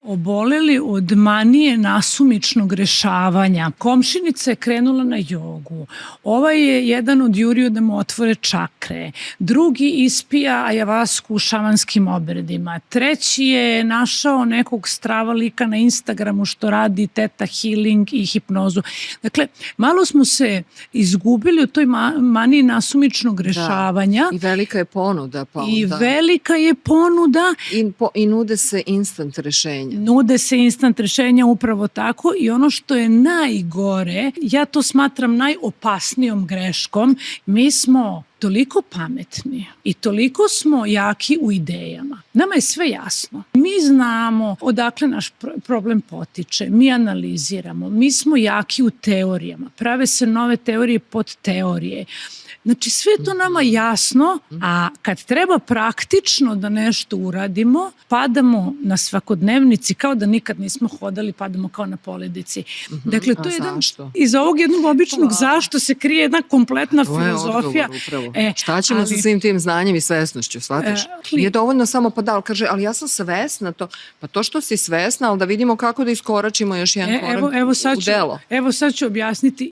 oboleli od manije nasumičnog rešavanja. Komšinica je krenula na jogu. Ovaj je jedan od jurio da mu otvore čakre. Drugi ispija ajavasku u šamanskim obredima. Treći je našao nekog strava lika na Instagramu što radi teta healing i hipnozu. Dakle, malo smo se izgubili u toj maniji nasumičnog rešavanja. I velika je ponuda. Pa onda. I velika je ponuda. I nude se instant rešenja. Nude se instant rešenja, upravo tako, i ono što je najgore, ja to smatram najopasnijom greškom, mi smo toliko pametni i toliko smo jaki u idejama. Nama je sve jasno. Mi znamo odakle naš problem potiče, mi analiziramo, mi smo jaki u teorijama, prave se nove teorije pod teorije. Znači, sve je to nama jasno, a kad treba praktično da nešto uradimo, padamo na svakodnevnici kao da nikad nismo hodali, padamo kao na poledici. Dakle, to je jedan, iza ovog jednog običnog zašto se krije jedna kompletna filozofija. Šta ćemo sa svim tim znanjem i svesnošću, shvataš? Nije dovoljno samo pa da, ali kaže, ali ja sam svesna to. Pa to što si svesna, ali da vidimo kako da iskoračimo još jedan korak u delo. Evo sad ću objasniti